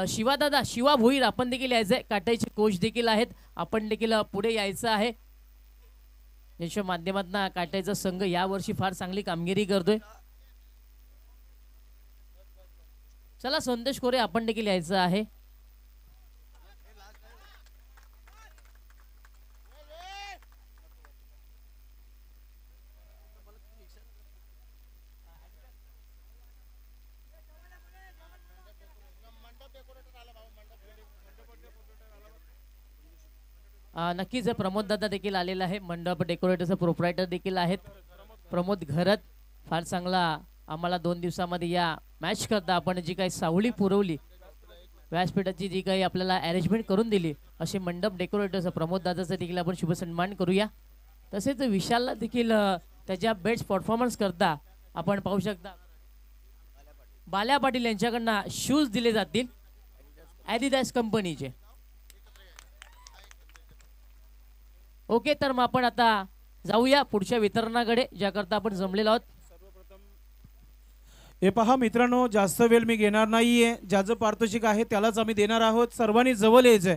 शिवा दादा, शिवा भोईर आपण देखील यायचं आहे. काटाईचे कोच देखील आहेत, आपण देखील पुढे यायचं आहे. ज्यांच्या माध्यमातून काटाईचा संघ यावर्षी फार चांगली कामगिरी करतोय. चला संतोष कोरे आपण देखील यायचं आहे. नक्कीच प्रमोद दादा देखील आलेला आहे. मंडप डेकोरेटरचा प्रोप्रायटर देखील आहेत प्रमोद घरत. फार चांगला आम्हाला 2 दिवसामध्ये या मॅच करता आपण जी काही सावली पुरवली, व्यासपीठाची जी काही आपल्याला अरेंजमेंट करून दिली, असे मंडप डेकोरेटर्स प्रमोद दादाचा देखील आपण शुभ सन्मान करूया. तसेच विशालला देखील त्याच्या बेस्ट परफॉर्मन्स करता आपण पाहू शकता बाल्या पाटील यांच्याकडनं शूज दिले जातील ॲडिडास कंपनीचे. ओके, तर मग आपण आता जाऊया पुढच्या वितरणाकडे, ज्याकरता आपण जमलेलो आहोत. हे पहा मित्रांनो, जास्त वेळ मी घेणार नाहीये. ज्याचं पारितोषिक आहे त्यालाच आम्ही देणार आहोत. सर्वांनी जवळ यायचंय.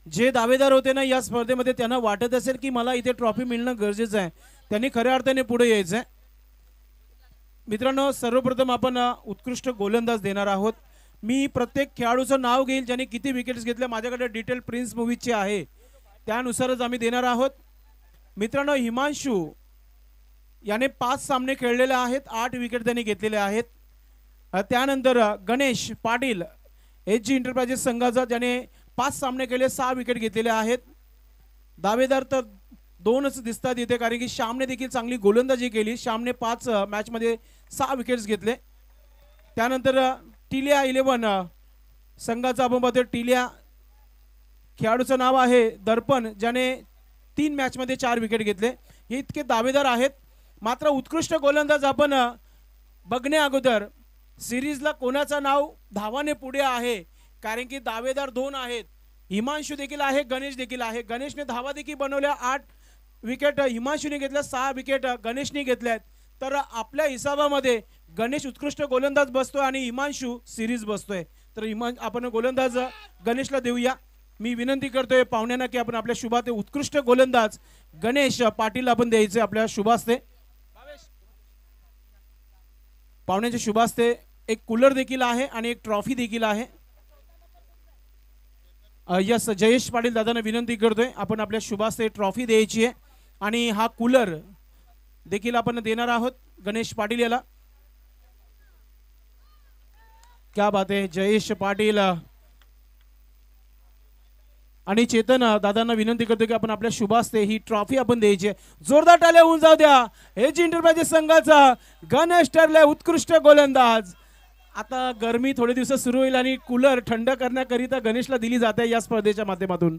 जे दावेदार होते ना या स्पर्धेमध्ये, त्यांना वाटत असेल की मला इथे ट्रॉफी मिळणं गरजेचं आहे, त्यांनी खऱ्या अर्थाने पुढे यायचंय. मित्रांनो, सर्वप्रथम आपण उत्कृष्ट गोलंदाज देणार आहोत. मी प्रत्येक खेळाडूचं नाव घेईल ज्याने किती विकेट्स घेतल्या. माझ्याकडे डिटेल प्रिन्स मूवीजचे आहे, त्यानुसारच आम्ही देणार आहोत. मित्रांनो, हिमांशू याने 5 सामने खेळलेले आहेत, 8 विकेट त्यांनी घेतलेले आहेत. त्यानंतर गणेश पाटील HG एंटरप्राइजेस संघाचा, ज्याने 5 सामने केले, 6 विकेट घेतलेले आहेत. दावेदार तर 2च दिसतात इथे, कारण की श्यामने देखील चांगली गोलंदाजी केली. श्यामने 5 मॅचमध्ये 6 विकेट्स घेतले. त्यानंतर टिलिया 11 संघाचा आपण पाहतो. टिलिया खेळाडूचं नाव आहे दर्पण, ज्याने 3 मॅचमध्ये 4 विकेट घेतले. हे इतके दावेदार आहेत. मात्र उत्कृष्ट गोलंदाज आपण बघणे अगोदर सिरीजला कोणाचं नाव धावाने पुढे आहे, कारण की दावेदार 2 आहेत. हिमांशू देखील आहे, गणेश देखील आहे. गणेशने धावा देखील बनवल्या, 8 विकेट हिमांशूने घेतल्या, 6 विकेट गणेशने घेतल्यात. तर आपल्या हिसाबामध्ये गणेश उत्कृष्ट गोलंदाज बसतोय आणि हिमांशू सिरीज बसतोय. तर आपण गोलंदाज गणेशला देऊया. मी विनंती करतोय पाहुण्यांना की आपण आपल्या शुभास्ते उत्कृष्ट गोलंदाज गणेश पाटील आपण द्यायचे आपल्या शुभास्ते. पाहुण्याच्या शुभास्ते एक कूलर देखील आहे आणि एक ट्रॉफी देखील आहे. यस, जयेश पाटील दादांना विनंती करतोय आपण आपल्या शुभास्ते ट्रॉफी द्यायची आहे आणि हा कूलर देखील आपण देणार आहोत गणेश पाटील याला. क्या बात आहे. जयेश पाटील आणि चेतन दादांना विनंती करतो की आपण आपल्या शुभास्ते ही ट्रॉफी आपण द्यायची. जोरदार टाळ्या होऊन जाऊ द्या. HG एंटरप्राइजेस संघाचा गणेश ठरलाय उत्कृष्ट गोलंदाज. आता गरमी थोडे दिवस सुरू होईल आणि कूलर थंड करण्याकरिता गणेशला दिली जाते या स्पर्धेच्या माध्यमातून.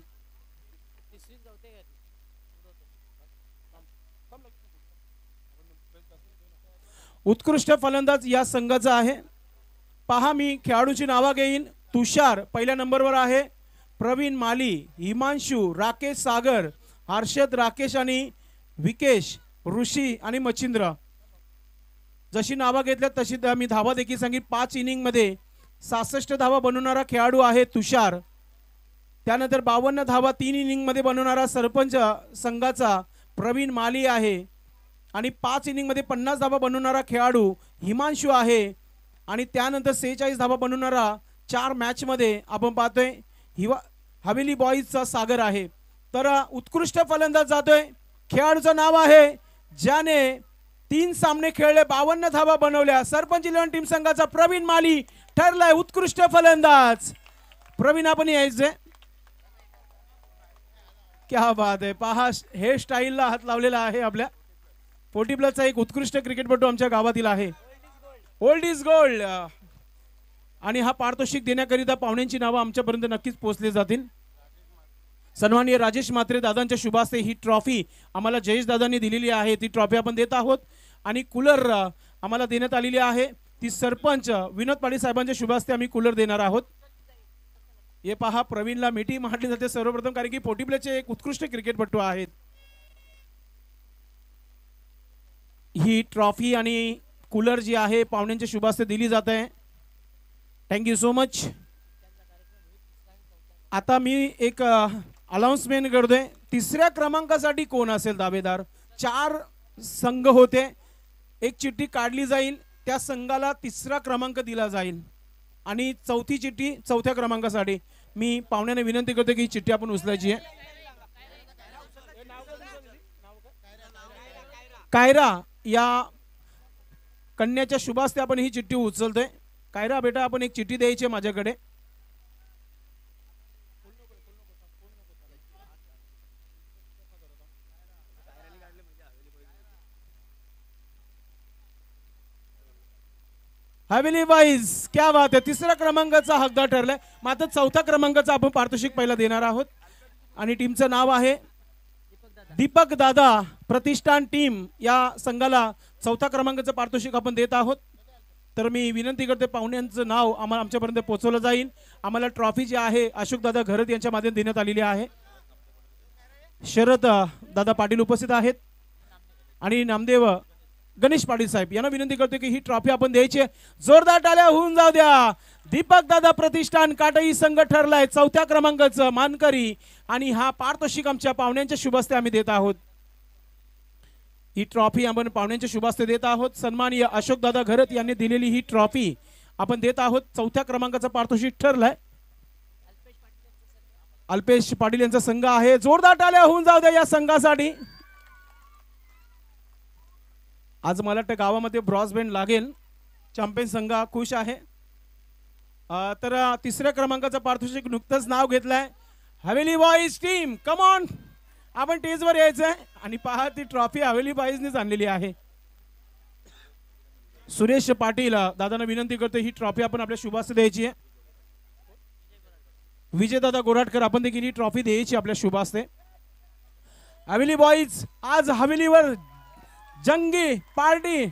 उत्कृष्ट फलंदाज या संघाचा आहे. पहा, मी खेळाडूची नावं घेईन. तुषार पहिल्या नंबरवर आहे, प्रवीण माली, हिमांशू, राकेश सागर, हर्षद राकेश आणि विकेश, ऋषी आणि मच्छिंद्र. जशी नावं घेतल्यात तशी मी धावा देखील सांगितली. 5 इनिंगमध्ये 66 धावा बनवणारा खेळाडू आहे तुषार. त्यानंतर 52 धावा 3 इनिंगमध्ये बनवणारा सरपंच संघाचा प्रवीण माली आहे आणि 5 इनिंगमध्ये 50 धावा बनवणारा खेळाडू हिमांशू आहे. आणि त्यानंतर 46 धावा बनवणारा 4 मॅचमध्ये आपण पाहतोय हवेली बॉईजचा सागर आहे. तर उत्कृष्ट फलंदाज जातोय. खेळाडूचं नाव आहे ज्याने 3 सामने खेळले, 52 धावा बनवल्या, सरपंच 11 टीम संघाचा प्रवीण माली ठरलाय उत्कृष्ट फलंदाज. प्रवीण आपण यायचे. क्या बात आहे. पहा, हेअर स्टाईलला हात लावलेला आहे आपल्या. 40+ एक उत्कृष्ट क्रिकेटपटू आमच्या गावातील आहे. Old is gold. आणि हा पारितोषिक देण्याकरिता पाहुण्यांची नावं आमच्यापर्यंत नक्कीच पोहोचली जातील. सन्माननीय राजेश म्हात्रे दादांच्या शुभास्ते ही ट्रॉफी आम्हाला जयेश दादांनी दिलेली आहे. ती ट्रॉफी आपण देत आहोत आणि कूलर आम्हाला देण्यात आलेली आहे. ती सरपंच विनोद पाटील साहेबांच्या शुभास्ते आम्ही कूलर देणार आहोत. हे पहा, प्रवीणला मिठी मारली जाते सर्वप्रथम, कारण की 40+चे एक उत्कृष्ट क्रिकेटपटू आहेत. ही ट्रॉफी आणि कूलर जी आहे पाहुण्यांच्या शुभास्ते दिली जात आहे. Thank you so much. आता मी एक अनाउन्समेंट करतोय. 3ऱ्या क्रमांकासाठी कोण असेल दावेदार? 4 संघ होते, एक चिठ्ठी काढली जाईल, त्या संघाला 3रा क्रमांक दिला जाईल आणि 4थी चिठ्ठी 4थ्या क्रमांकासाठी. मी पाहुण्यांना विनंती करतो की ही चिठ्ठी आपण उचलायची आहे. कायरा या कन्याच्या शुभास्ते आपण ही चिठ्ठी उचलतोय. कायरा बेटा, आपण एक चिठ्ठी द्यायची आहे माझ्याकडे. हवेली वाईज क्या बात आहे. तिसऱ्या क्रमांकाचा हकदार ठरलाय. मात्र चौथ्या क्रमांकाचा आपण पारितोषिक पहिला देणार आहोत आणि टीमचं नाव आहे दीपक दादा प्रतिष्ठान टीम. या संघाला चौथ्या क्रमांकाचं पारितोषिक आपण देत आहोत. तर मी विनंती करते पाहुण्यांचं नाव आम्हाला आमच्यापर्यंत पोहोचवलं जाईल. आम्हाला ट्रॉफी जी आहे अशोक दादा घरत यांच्या माध्यमातून देण्यात आलेली आहे. शरद दादा पाटील उपस्थित आहेत आणि नामदेव गणेश पाटील साहेब यांना विनंती करतो की ही ट्रॉफी आपण द्यायची आहे. जोरदार टाळ्या होऊन जाऊ द्या. दीपक दादा प्रतिष्ठान काटई संघ ठरलाय चौथ्या क्रमांकाचं मानकरी आणि हा पारितोषिक आमच्या पाहुण्यांच्या शुभहस्ते आम्ही देत आहोत. ही ट्रॉफी आपण पाहुण्यांच्या शुभहस्ते देत आहोत. सन्माननीय अशोक दादा घरत यांनी दिलेली ही ट्रॉफी आपण देत आहोत. चौथ्या क्रमांकाचं पारितोषिक ठरलंय. अल्पेश पाटील यांचा संघ आहे. जोरदार टाळ्या होऊन जाऊ द्या या संघासाठी. आज मला वाटतं गावामध्ये ब्रॉसबँड लागेल. चॅम्पियन संघ खुश आहे. तर तिसऱ्या क्रमांकाचं पारितोषिक नुकतंच नाव घेतलंय. Haveli boys team come on, आपण टेजवर यायचंय आणि पहा ती ट्रॉफी हवेली बॉईजनेच आणलेली आहे. सुरेश पाटील दादांना विनंती करतो ही ट्रॉफी आपण आपल्या शुभास्ते द्यायची आहे. विजयदादा गोराटकर आपण देखील ही ट्रॉफी द्यायची आपल्या शुभास्ते. हवेली बॉईज आज हवेलीवर जंगी पार्टी.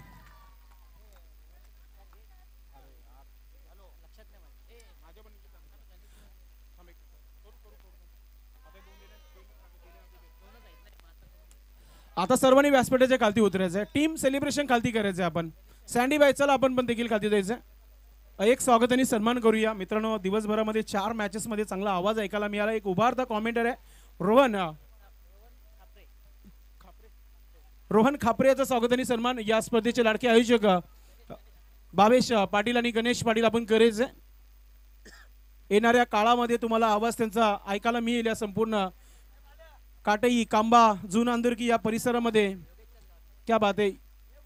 आता सर्वांनी व्यासपीठाच्या खालती उतरायचं आहे. टीम सेलिब्रेशन खालती करायचं आहे. आपण सँडी बाई चला आपण पण देखील खालती जायचं. एक स्वागत आणि सन्मान करूया. मित्रांनो दिवसभरामध्ये 4 मॅचेस मध्ये चांगला आवाज ऐकायला मिळाला. एक उभारता कॉमेंटर आहे रोहन खापरे याचा स्वागत आणि सन्मान. या स्पर्धेचे लाडके आयोजक भावेश पाटील आणि गणेश पाटील आपण करायचे. येणाऱ्या काळामध्ये तुम्हाला आवाज त्यांचा ऐकायला मिळेल. या संपूर्ण काटई कांबा जून अंदरकी या परिसरामध्ये क्या बात आहे.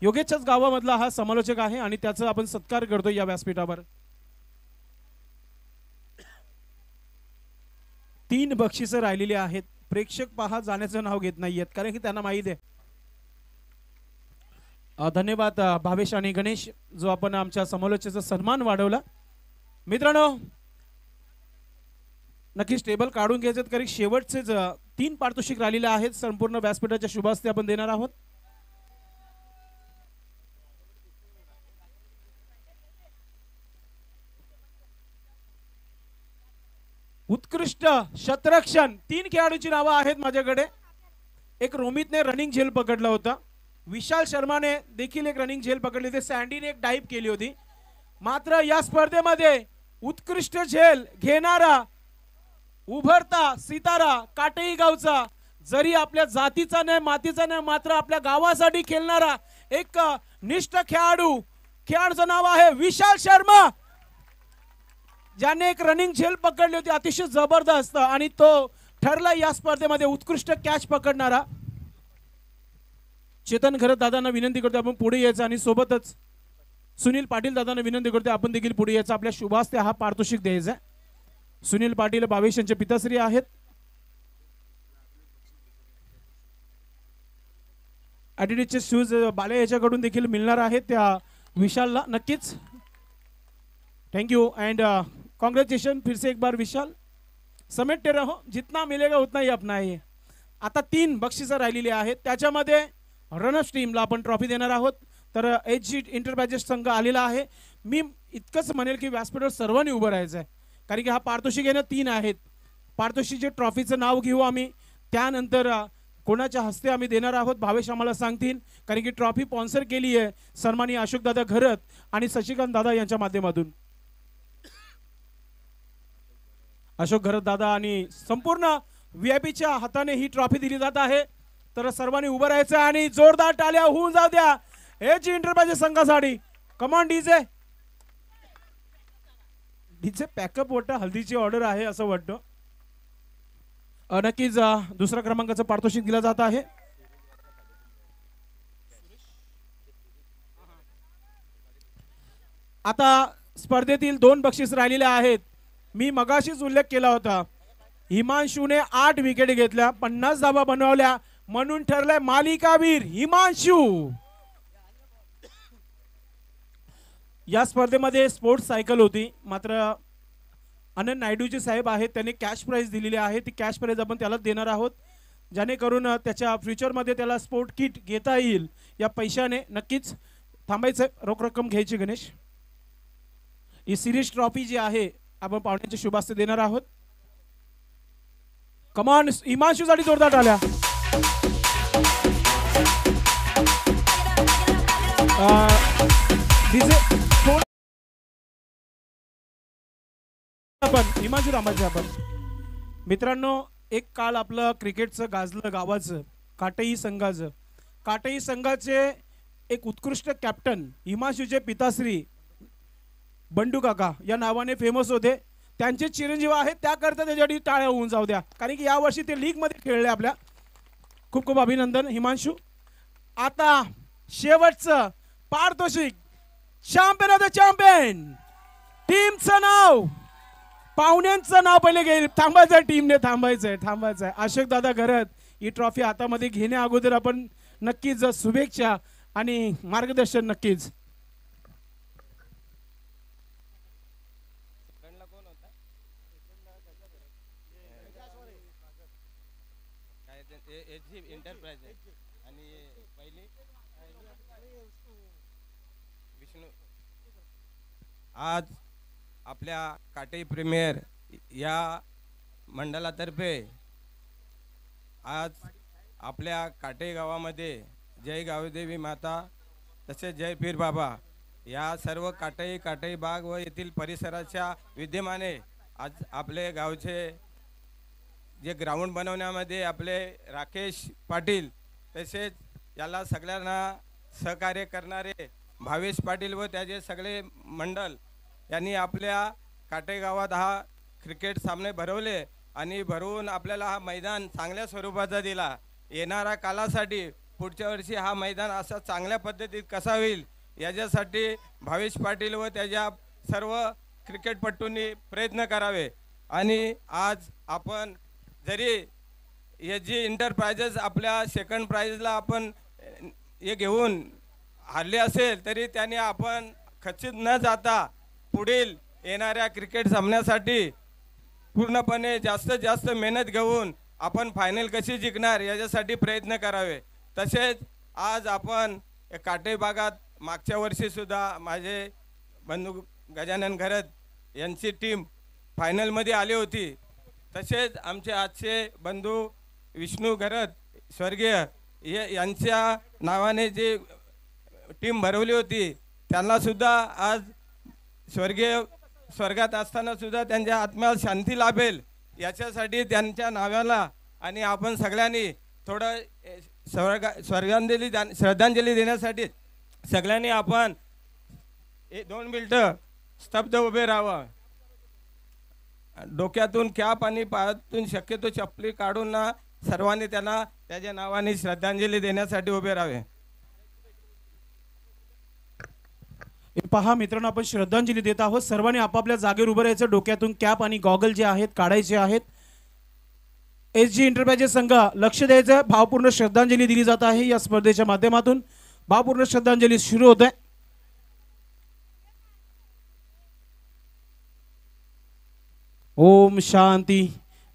योगेशच्याच गावामधला हा समालोचक आहे आणि त्याचा आपण सत्कार करतो या व्यासपीठावर. 3 बक्षिसं राहिलेली आहेत. प्रेक्षक पहा जाण्याचं नाव घेत नाहीयेत कारण की त्यांना माहिती आहे. धन्यवाद भावेश आणि गणेश जो आपण आमच्या समालोचकाचा सन्मान वाढवला. मित्रांनो नक्कीच टेबल काढून घ्यायचे कारण शेवटचेच 3 पारितोषिक राहिलेले आहेत. संपूर्ण व्यासपीठाच्या शुभहस्ते आपण देणार आहोत. उत्कृष्ट शतरक्षण 3 खेळाडूंची नावं आहेत माझ्याकडे. एक रोमितने रनिंग झेल पकडला होता. विशाल शर्माने देखील एक रनिंग झेल पकडली होती. सँडीने एक डाईव्ह केली होती. मात्र या स्पर्धेमध्ये उत्कृष्ट झेल घेणारा उभरता सितारा काटई गावचा, जरी आपल्या जातीचा नाही मातीचा नाही मात्र आपल्या गावासाठी खेळणारा एक निष्ठ खेळाडूचं नाव आहे विशाल शर्मा, ज्याने एक रनिंग झेल पकडली होती अतिशय जबरदस्त आणि तो ठरला या स्पर्धेमध्ये उत्कृष्ट कॅच पकडणारा. चेतन घरत दादांना विनंती करतो आपण पुढे यायचं आणि सोबतच सुनील पाटील दादांना विनंती करतो आपण देखील पुढे यायचं. आपल्या शुभास्ते हा पारितोषिक द्यायचा. सुनील पाटील 22 यांचे पिताश्री आहेत. ॲडिडासचे शूज बाले याच्याकडून देखील मिळणार आहेत त्या विशालला. नक्कीच थैंक यू एंड कांग्रेचुलेशन फिर से एक बार विशाल. समेटते रहो, जितना मिलेगा उतना ही अपना है. आता 3 बक्षिसं राहिलेली आहेत. त्याच्यामध्ये रनर्स टीमला आपण ट्रॉफी देणार आहोत. तर HG इंटरप्राइजेस संघ आलेला आहे. मी इतकंच म्हणेल की व्यासपीठावर सर्वांनी उभं राहायचं आहे कारण की हा पारितोषिक येणं 3 आहेत. पारितोषिकचे ट्रॉफीचं नाव घेऊ आम्ही, त्यानंतर कोणाच्या हस्ते आम्ही देणार आहोत भावेश आम्हाला सांगतील कारण की ट्रॉफी स्पॉन्सर केली आहे सन्माननीय अशोक दादा घरत आणि शशिकांत दादा यांच्या माध्यमातून. अशोक घरत दादा आणि संपूर्ण व्हीआयपीच्या हाताने ही ट्रॉफी दिली जात आहे. तर सर्वांनी उभं राहायचं आणि जोरदार टाळ्या होऊन जाऊ द्या HG इंटरप्राइजेस संघासाठी. कमॉन डीजे पॅकअप वाटतं हल्दीची ऑर्डर आहे असं वाटतं. नक्कीच दुसऱ्या क्रमांकाचं पारितोषिक दिलं जात आहे. आता स्पर्धेतील 2 बक्षीस राहिलेले आहेत. मी मगाशीच उल्लेख केला होता हिमांशूने 8 विकेट घेतल्या 50 धावा बनवल्या म्हणून ठरलाय मालिकावीर हिमांशू. या स्पर्धेमध्ये स्पोर्ट्स सायकल होती, मात्र अनंत नायडूजी साहेब आहेत त्यांनी कॅश प्राइज दिलेली आहे. ती कॅश प्राइज आपण त्याला देणार आहोत, जेणेकरून त्याच्या फ्युचरमध्ये त्याला स्पोर्ट किट घेता येईल. या पैशाने नक्कीच थांबायचं, रोख रक्कम घ्यायची. गणेश, ही सिरीज ट्रॉफी जी आहे आपण पाहुण्यांचे शुभास्ते देणार आहोत. कमान हिमांशूसाठी जोरदार टाळ्या. आपण हिमांशू रामाचे आपण मित्रांनो, एक काळ आपलं क्रिकेटचं गाजलं गावाचं काटई संघाचं. काटई संघाचे एक उत्कृष्ट कॅप्टन हिमांशूचे पिताश्री बंडू काका या नावाने फेमस होते. त्यांचे चिरंजीव आहेत, त्याकरता त्याच्यासाठी टाळ्या होऊन जाऊ द्या, कारण की यावर्षी ते लीगमध्ये खेळले आपल्या. खूप खूप अभिनंदन हिमांशू. आता शेवटचं पारितोषिक, चॅम्पियन ऑफ द चॅम्पियन टीमचं नाव, पाहुण्यांचं नाव पहिले घेईल. थांबायचं, टीमने थांबायचंय. अशोक दादा घरत ही ट्रॉफी हातामध्ये घेण्या अगोदर आपण नक्कीच शुभेच्छा आणि मार्गदर्शन नक्कीच. आज आपल्या काटई प्रीमियर या मंडळातर्फे आज आपल्या काटई गावामध्ये जय गावदेवी माता तसेच जय पीर बाबा या सर्व काटई बाग व येथील परिसराच्या विद्यमाने आज आपले गावचे जे ग्राउंड बनवण्यामध्ये आपले राकेश पाटील तसेच याला सगळ्यांना सहकार्य करणारे भावेश पाटील व त्याचे सगळे मंडळ यांनी आपल्या काटई गावात हा क्रिकेट सामने भरवले आणि भरवून आपल्याला हा मैदान चांगल्या स्वरूपाचा दिला. येणाऱ्या कालासाठी पुढच्या वर्षी हा मैदान असा चांगल्या पद्धतीत कसा होईल याच्यासाठी भावेश पाटील व त्याच्या सर्व क्रिकेटपटूंनी प्रयत्न करावे. आणि आज आपण जरी हे जी एंटरप्राइजेस आपल्या सेकंड प्राइजला आपण हे घेऊन हरले असेल तरी त्याने आपण खचित न जाता पुढील येणाऱ्या क्रिकेट सामन्यासाठी पूर्णपणे जास्तीत जास्त मेहनत घेऊन आपण फायनल कशी जिंकणार याच्यासाठी प्रयत्न करावे. तसेच आज आपण काटई भागात मागच्या वर्षीसुद्धा माझे बंधू गजानन घरत यांची टीम फायनलमध्ये आली होती. तसेच आमचे आजचे बंधू विष्णू घरत स्वर्गीय यांच्या नावाने जे टीम भरवली होती त्यांनासुद्धा आज स्वर्गात असताना सुद्धा त्यांच्या आत्म्याला शांती लाभेल याच्यासाठी त्यांच्या नावाला आणि आपण सगळ्यांनी थोडं श्रद्धांजली देण्यासाठी सगळ्यांनी आपण 2 मिनिटं स्तब्ध उभे राहावं. डोक्यातून कॅप आणि पायातून शक्यतो चपली काढून ना सर्वांनी त्यांना त्याच्या नावाने श्रद्धांजली देण्यासाठी उभे राहावे. पहा मित्रांनो, आपण श्रद्धांजली देत आहोत. सर्वांनी आपापल्या जागेवर उभं राहायचं. डोक्यातून कॅप आणि गॉगल जे आहेत काढायचे आहेत. SG एंटरप्राइजेस संघ लक्ष द्यायचं. भावपूर्ण श्रद्धांजली दिली जात आहे या स्पर्धेच्या माध्यमातून. भावपूर्ण श्रद्धांजली सुरू होत आहे. ओम शांती.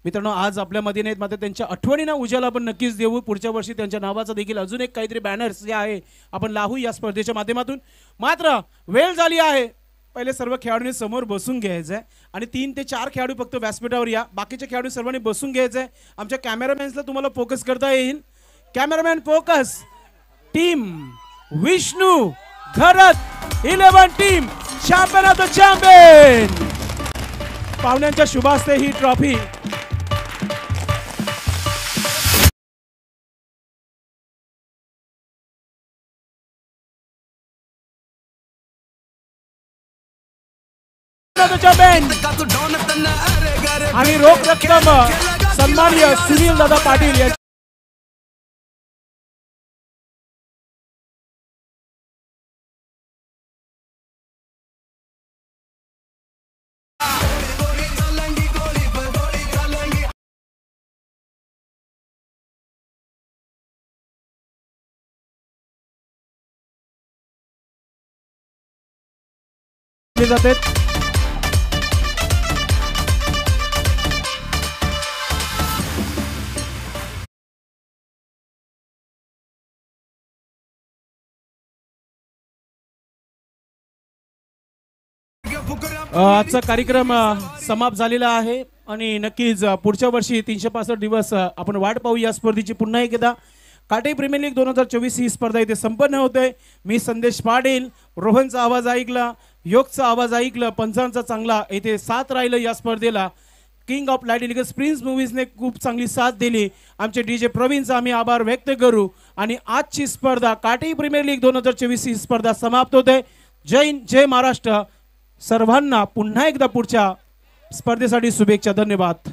मित्रांनो, आज आपल्यामध्ये नाहीत मात्र त्यांच्या आठवणींना उजाला आपण नक्कीच देऊ. पुढच्या वर्षी त्यांच्या नावाचा देखील अजून एक काहीतरी बॅनर्स जे आहे आपण लावू या स्पर्धेच्या माध्यमातून. मात्र वेळ झाली आहे, पहिले सर्व खेळाडूंनी समोर बसून घ्यायचं आहे आणि 3 ते 4 खेळाडू फक्त व्यासपीठावर या. बाकीचे खेळाडू सर्वांनी बसून घ्यायचं आहे. आमच्या कॅमेरामॅन्सला तुम्हाला फोकस करता येईल. Cameraman focus. Team Vishnu Gharat 11 team champion of the champion. पाहुण्यांच्या शुभास्ते ही ट्रॉफी आणि रोख रक्कम सन्माननीय सुनील दादा पाटील केले जातात. आजचा कार्यक्रम समाप्त झालेला आहे आणि नक्कीच पुढच्या वर्षी 365 दिवस आपण वाट पाहू या स्पर्धेची. पुन्हा एकदा काटे प्रीमियर लीग 2024 ही स्पर्धा इथे संपन्न होते. मी संदेश पाटील, रोहनचा आवाज ऐकला, योगचा आवाज ऐकला, पंचांचा चांगला इथे साथ राहिलं या स्पर्धेला. किंग ऑफ लाईट इलिगस प्रिन्स मूवीजने खूप चांगली साथ दिली. आमचे DJ प्रवीणचा आम्ही आभार व्यक्त करू आणि आजची स्पर्धा काटे प्रीमियर लीग 2024 ही स्पर्धा समाप्त होते. जय हिंद, जय महाराष्ट्र. सर्वांना पुन्हा एकदा पुढच्या स्पर्धेसाठी शुभेच्छा. धन्यवाद.